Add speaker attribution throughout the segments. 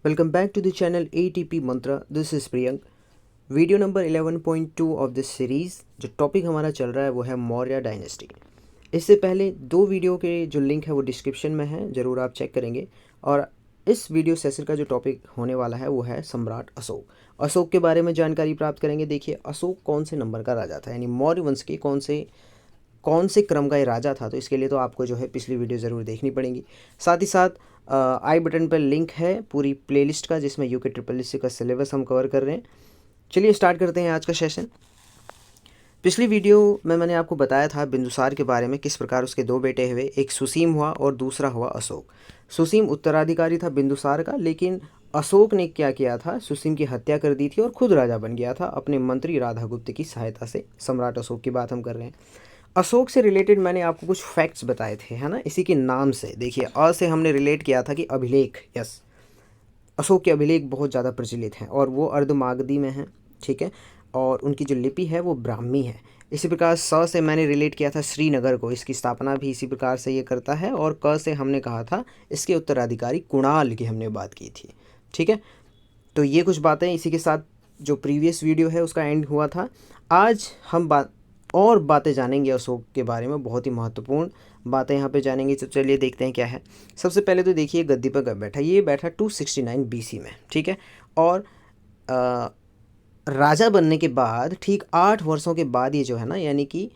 Speaker 1: Welcome back to the channel ATP Mantra. This is Priyank. Video number 11.2 of this series. जो topic हमारा चल रहा है वो है मौर्य डायनेस्टी। इससे पहले दो वीडियो के जो लिंक है वो डिस्क्रिप्शन में है, ज़रूर आप चेक करेंगे। और इस वीडियो सेशन का जो टॉपिक होने वाला है वो है सम्राट अशोक। अशोक के बारे में जानकारी प्राप्त करेंगे। देखिए, अशोक कौन से नंबर का राजा था, यानी मौर्य वंश के कौन से क्रम का ये राजा था। तो इसके लिए तो आपको जो है पिछली वीडियो ज़रूर देखनी पड़ेगी। साथ ही साथ आई बटन पर लिंक है पूरी प्लेलिस्ट का, जिसमें यूके ट्रिपल एससी का सिलेबस हम कवर कर रहे हैं। चलिए स्टार्ट करते हैं आज का सेशन। पिछली वीडियो में मैंने आपको बताया था बिंदुसार के बारे में, किस प्रकार उसके दो बेटे हुए, एक सुसीम हुआ और दूसरा हुआ अशोक। सुसीम उत्तराधिकारी था बिंदुसार का, लेकिन अशोक ने क्या किया था, सुसीम की हत्या कर दी थी और खुद राजा बन गया था अपने मंत्री राधागुप्त की सहायता से। सम्राट अशोक की बात हम कर रहे हैं। अशोक से रिलेटेड मैंने आपको कुछ फैक्ट्स बताए थे, है ना, इसी के नाम से। देखिए, अ से हमने रिलेट किया था कि अभिलेख, यस, अशोक के अभिलेख बहुत ज़्यादा प्रचलित हैं और वो अर्धमागधी में हैं, ठीक है, और उनकी जो लिपि है वो ब्राह्मी है। इसी प्रकार स से मैंने रिलेट किया था श्रीनगर को, इसकी स्थापना भी इसी प्रकार से ये करता है। और क से हमने कहा था इसके उत्तराधिकारी कुणाल की हमने बात की थी, ठीक है। तो ये कुछ बातें इसी के साथ जो प्रीवियस वीडियो है उसका एंड हुआ था। आज हम बातें जानेंगे अशोक के बारे में, बहुत ही महत्वपूर्ण बातें यहाँ पे जानेंगे। तो चलिए देखते हैं क्या है। सबसे पहले तो देखिए गद्दी पर कब बैठा। ये बैठा 269 BC में, ठीक है। और राजा बनने के बाद ठीक 8 वर्षों के बाद ये जो है ना, यानी कि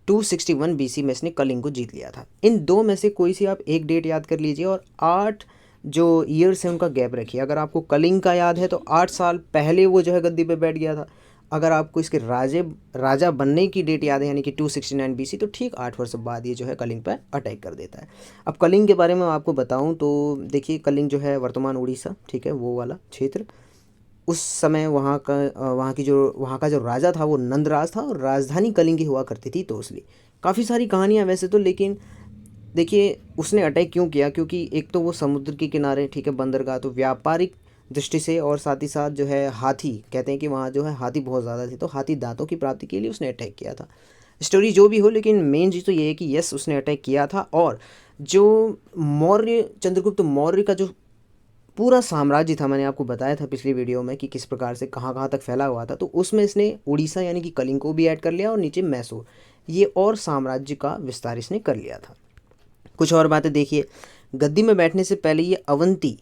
Speaker 1: 261 BC में इसने कलिंग को जीत लिया था। इन दो में से कोई सी आप एक डेट याद कर लीजिए और 8 जो ईयर्स है उनका गैप रखिए। अगर आपको कलिंग का याद है तो 8 साल पहले वो जो है गद्दी पे बैठ गया था। अगर आपको इसके राजा बनने की डेट याद है, यानी कि 269 BC, तो ठीक 8 वर्ष बाद ये जो है कलिंग पर अटैक कर देता है। अब कलिंग के बारे में आपको बताऊं तो देखिए, कलिंग जो है वर्तमान उड़ीसा, ठीक है, वो वाला क्षेत्र। उस समय वहाँ का जो राजा था वो नंदराज था और राजधानी कलिंग की हुआ करती थी तोसली। काफ़ी सारी कहानियाँ वैसे तो, लेकिन देखिए उसने अटैक क्यों किया, क्योंकि एक तो वो समुद्र के किनारे, ठीक है, बंदरगाह, तो व्यापारिक दृष्टि से, और साथ ही साथ जो है हाथी, कहते हैं कि वहाँ जो है हाथी बहुत ज़्यादा थे, तो हाथी दांतों की प्राप्ति के लिए उसने अटैक किया था। स्टोरी जो भी हो, लेकिन मेन चीज़ तो ये है कि यस, उसने अटैक किया था। और जो चंद्रगुप्त मौर्य का जो पूरा साम्राज्य था, मैंने आपको बताया था पिछली वीडियो में कि किस प्रकार से कहाँ कहाँ तक फैला हुआ था, तो उसमें इसने उड़ीसा यानी कि कलिंग को भी ऐड कर लिया और नीचे मैसूर, ये और साम्राज्य का विस्तार इसने कर लिया था। कुछ और बातें देखिए। गद्दी में बैठने से पहले ये अवंती,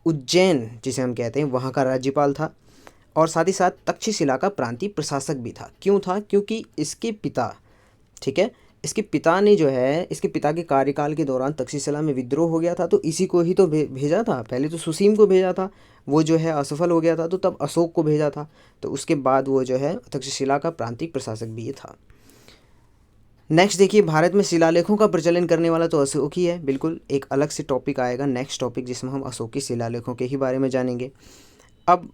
Speaker 1: उज्जैन जिसे हम कहते हैं, वहाँ का राज्यपाल था और साथ ही साथ तक्षशिला का प्रांतीय प्रशासक भी था। क्यों था? क्योंकि इसके पिता, ठीक है, इसके पिता ने जो है, इसके पिता के कार्यकाल के दौरान तक्षशिला में विद्रोह हो गया था, तो इसी को ही तो भेजा था। पहले तो सुसीम को भेजा था, वो जो है असफल हो गया था, तो तब अशोक को भेजा था। तो उसके बाद वो जो है तक्षशिला का प्रांतीय प्रशासक भी ये था। नेक्स्ट देखिए, भारत में शिलालेखों का प्रचलन करने वाला तो अशोक ही है। बिल्कुल एक अलग से टॉपिक आएगा, नेक्स्ट टॉपिक, जिसमें हम अशोक के शिलालेखों के ही बारे में जानेंगे। अब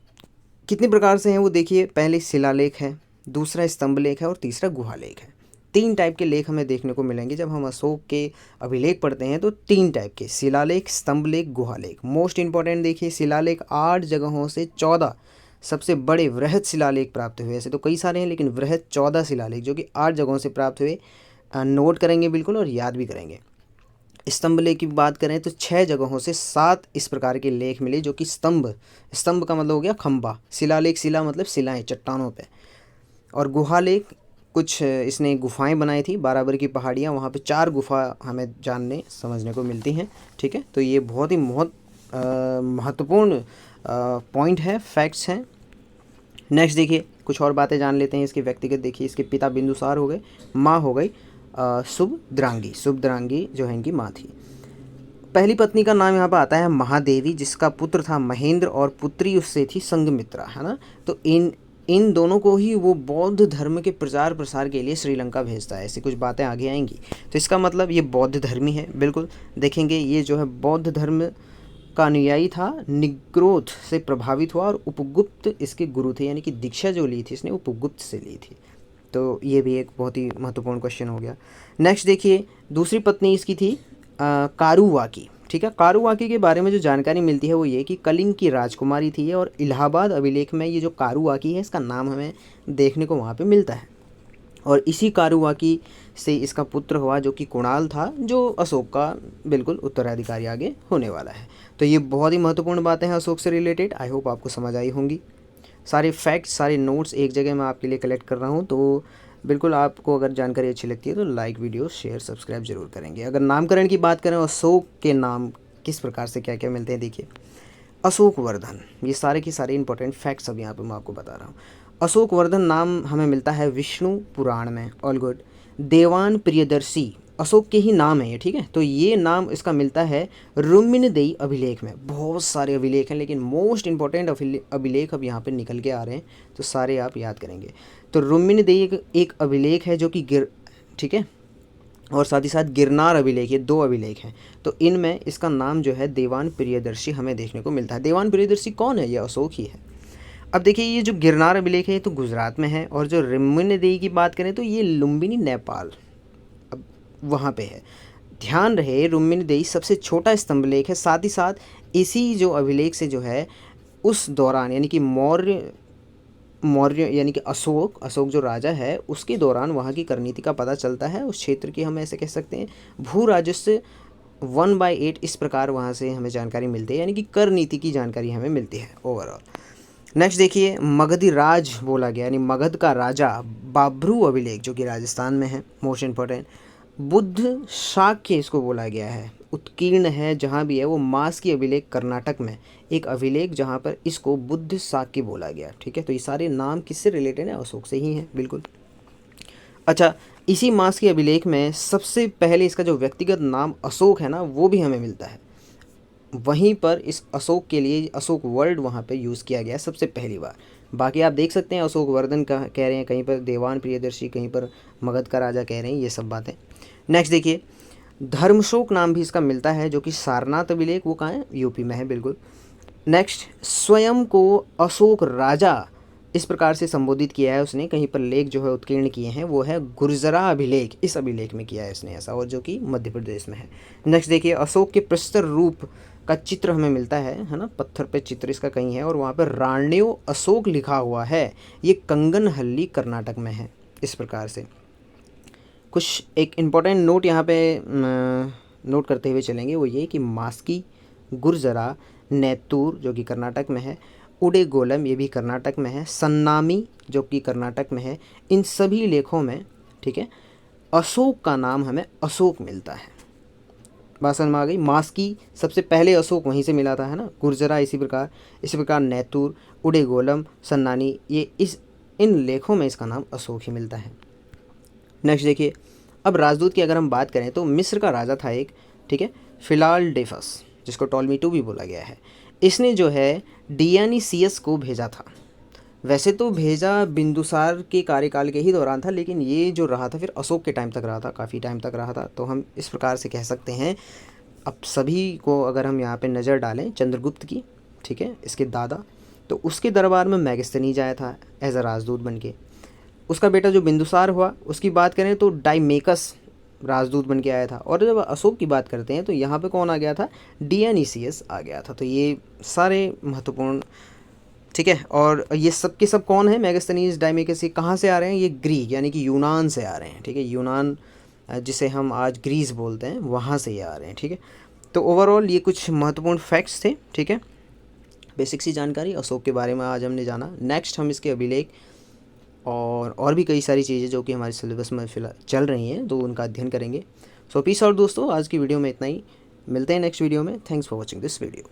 Speaker 1: कितने प्रकार से हैं वो देखिए। पहले शिलालेख है, दूसरा स्तंभ लेख है और तीसरा गुहा लेख है। 3 टाइप के लेख हमें देखने को मिलेंगे जब हम अशोक के अभिलेख पढ़ते हैं। तो 3 टाइप के, शिलालेख, स्तंभ लेख, गुहा लेख। मोस्ट इंपॉर्टेंट देखिए, शिलालेख 8 जगहों से 14 सबसे बड़े वृहद शिलालेख प्राप्त हुए। ऐसे तो कई सारे हैं, लेकिन वृहद 14 शिलालेख जो कि 8 जगहों से प्राप्त हुए, नोट करेंगे बिल्कुल और याद भी करेंगे। स्तंभ लेख की बात करें तो 6 जगहों से 7 इस प्रकार के लेख मिले, जो कि स्तंभ का मतलब हो गया खंबा, शिलालेख, शिला मतलब शिलाएं, चट्टानों पे। और गुहा लेख, कुछ इसने गुफाएं बनाई थी, बाराबर की पहाड़ियाँ, वहाँ पे 4 गुफा हमें जानने समझने को मिलती हैं, ठीक है। तो ये बहुत ही महत्वपूर्ण पॉइंट है, फैक्ट्स हैं। नेक्स्ट देखिए, कुछ और बातें जान लेते हैं इसके व्यक्तिगत। देखिए, इसके पिता बिंदुसार हो गए, माँ हो गई सुभद्रांगी जो है इनकी माँ थी। पहली पत्नी का नाम यहाँ पर आता है महादेवी, जिसका पुत्र था महेंद्र और पुत्री उससे थी संघमित्रा, है ना। तो इन दोनों को ही वो बौद्ध धर्म के प्रचार प्रसार के लिए श्रीलंका भेजता है। ऐसी कुछ बातें आगे आएंगी, तो इसका मतलब ये बौद्ध धर्मी है। बिल्कुल देखेंगे, ये जो है बौद्ध धर्म का अनुयायी था, निग्रोध से प्रभावित हुआ और उपगुप्त इसके गुरु थे, यानी कि दीक्षा जो ली थी इसने उपगुप्त से ली थी। तो ये भी एक बहुत ही महत्वपूर्ण क्वेश्चन हो गया। नेक्स्ट देखिए, दूसरी पत्नी इसकी थी कारुवाकी, ठीक है। कारुवाकी के बारे में जो जानकारी मिलती है वो ये कि कलिंग की राजकुमारी थी, और इलाहाबाद अभिलेख में ये जो कारुवाकी है इसका नाम हमें देखने को वहाँ पे मिलता है। और इसी कारुवाकी से इसका पुत्र हुआ जो कि कुणाल था, जो अशोक का बिल्कुल उत्तराधिकारी आगे होने वाला है। तो ये बहुत ही महत्वपूर्ण बातें हैं अशोक से रिलेटेड। आई होप आपको समझ आई होंगी। सारे फैक्ट्स, सारे नोट्स एक जगह मैं आपके लिए कलेक्ट कर रहा हूँ। तो बिल्कुल आपको अगर जानकारी अच्छी लगती है तो लाइक, वीडियो शेयर, सब्सक्राइब जरूर करेंगे। अगर नामकरण की बात करें, अशोक के नाम किस प्रकार से क्या क्या मिलते हैं, देखिए अशोक वर्धन, ये सारे के सारे इंपॉर्टेंट फैक्ट्स अब यहाँ पे मैं आपको बता रहा हूँ। अशोक वर्धन नाम हमें मिलता है विष्णु पुराण में। All good. देवान प्रियदर्शी अशोक के ही नाम है ये, ठीक है। तो ये नाम इसका मिलता है रुक्मिणीदेयी अभिलेख में। बहुत सारे अभिलेख हैं लेकिन मोस्ट इंपॉर्टेंट अभिलेख अब यहाँ पे निकल के आ रहे हैं, तो सारे आप याद करेंगे। तो रुक्मिणीदेयी एक अभिलेख है जो कि ठीक है, और साथ ही साथ गिरनार अभिलेख, ये 2 अभिलेख हैं। तो इनमें इसका नाम जो है देवान प्रियदर्शी हमें देखने को मिलता है। देवान प्रियदर्शी कौन है? ये अशोक ही है। अब देखिए ये जो गिरनार अभिलेख है ये तो गुजरात में है, और जो रुक्मिणीदेयी की बात करें तो ये लुम्बिनी नेपाल, अब वहाँ पे है। ध्यान रहे रुक्मिणीदेयी सबसे छोटा स्तंभलेख है। साथ ही साथ इसी जो अभिलेख से जो है उस दौरान यानी कि मौर्य यानी कि अशोक जो राजा है उसके दौरान वहाँ की करनीति का पता चलता है। उस क्षेत्र की हम ऐसे कह सकते हैं भू राजस्व 1/8 इस प्रकार वहाँ से हमें जानकारी मिलती है, यानी कि कर नीति की जानकारी हमें मिलती है ओवरऑल। नेक्स्ट देखिए मगधी राज बोला गया, यानी मगध का राजा बाब्रू अभिलेख जो कि राजस्थान में है, मोस्ट इम्पोर्टेंट। बुद्ध शाक्य इसको बोला गया है, उत्कीर्ण है जहाँ भी है वो। मास की अभिलेख कर्नाटक में एक अभिलेख जहाँ पर इसको बुद्ध शाक्य बोला गया, ठीक है। तो ये सारे नाम किससे रिलेटेड है? अशोक से ही हैं बिल्कुल। अच्छा, इसी मास के अभिलेख में सबसे पहले इसका जो व्यक्तिगत नाम अशोक है ना वो भी हमें मिलता है। वहीं पर इस अशोक के लिए अशोक वर्ड वहाँ पे यूज़ किया गया सबसे पहली बार। बाकी आप देख सकते हैं अशोक वर्धन का कह रहे हैं, कहीं पर देवान प्रियदर्शी, कहीं पर मगध का राजा कह रहे हैं, ये सब बातें। नेक्स्ट देखिए धर्मशोक नाम भी इसका मिलता है जो कि सारनाथ अभिलेख, वो कहाँ है? यूपी में है बिल्कुल। नेक्स्ट स्वयं को अशोक राजा इस प्रकार से संबोधित किया है उसने, कहीं पर लेख जो है उत्कीर्ण किए हैं, वो है गुर्जरा अभिलेख, इस अभिलेख में किया है इसने ऐसा, और जो कि मध्य प्रदेश में है। नेक्स्ट देखिए अशोक के प्रस्तर रूप का चित्र हमें मिलता है ना, पत्थर पे चित्र इसका कहीं है, और वहाँ पर राण्यो अशोक लिखा हुआ है। ये कंगनहल्ली कर्नाटक में है। इस प्रकार से कुछ एक इम्पॉर्टेंट नोट यहाँ पे नोट करते हुए चलेंगे, वो ये कि मास्की, गुर्जरा, नेतूर जो कि कर्नाटक में है, उडेगोलम ये भी कर्नाटक में है, सन्नामी जो कि कर्नाटक में है, इन सभी लेखों में, ठीक है, अशोक का नाम हमें अशोक मिलता है। बात समझ में आ गई? मास्की सबसे पहले अशोक वहीं से मिला था, है ना। गुर्जरा इसी प्रकार नेतूर, उडेगोलम, सन्नानी, ये इन लेखों में इसका नाम अशोक ही मिलता है। नेक्स्ट देखिए अब राजदूत की अगर हम बात करें तो मिस्र का राजा था एक, ठीक है, फिलाडेल्फस, जिसको टॉलमी II भी बोला गया है। इसने जो है डियानीसियस को भेजा था। वैसे तो भेजा बिंदुसार के कार्यकाल के ही दौरान था, लेकिन ये जो रहा था फिर अशोक के टाइम तक रहा था, काफ़ी टाइम तक रहा था। तो हम इस प्रकार से कह सकते हैं, अब सभी को अगर हम यहाँ पे नज़र डालें चंद्रगुप्त की, ठीक है, इसके दादा, तो उसके दरबार में मैगस्थनीज आया था एज अ राजदूत बन के। उसका बेटा जो बिंदुसार हुआ उसकी बात करें तो डाइमेकस राजदूत बन के आया था। और जब अशोक की बात करते हैं तो यहाँ पे कौन आ गया था? डियानीसियस आ गया था। तो ये सारे महत्वपूर्ण, ठीक है। और ये सब के सब कौन है? मैगस्थनीज, डाइमेकस, ये कहाँ से आ रहे हैं? ये ग्रीक यानी कि यूनान से आ रहे हैं, ठीक है। यूनान जिसे हम आज ग्रीस बोलते हैं, वहाँ से ये आ रहे हैं, ठीक है। तो ओवरऑल ये कुछ महत्वपूर्ण फैक्ट्स थे, ठीक है, बेसिक सी जानकारी अशोक के बारे में आज हमने जाना। नेक्स्ट हम इसके अभिलेख और भी कई सारी चीज़ें जो कि हमारे सिलेबस में फिलहाल चल रही हैं तो उनका अध्ययन करेंगे। सो पीस आउट दोस्तों, आज की वीडियो में इतना ही। मिलते हैं नेक्स्ट वीडियो में। Thanks for watching this video.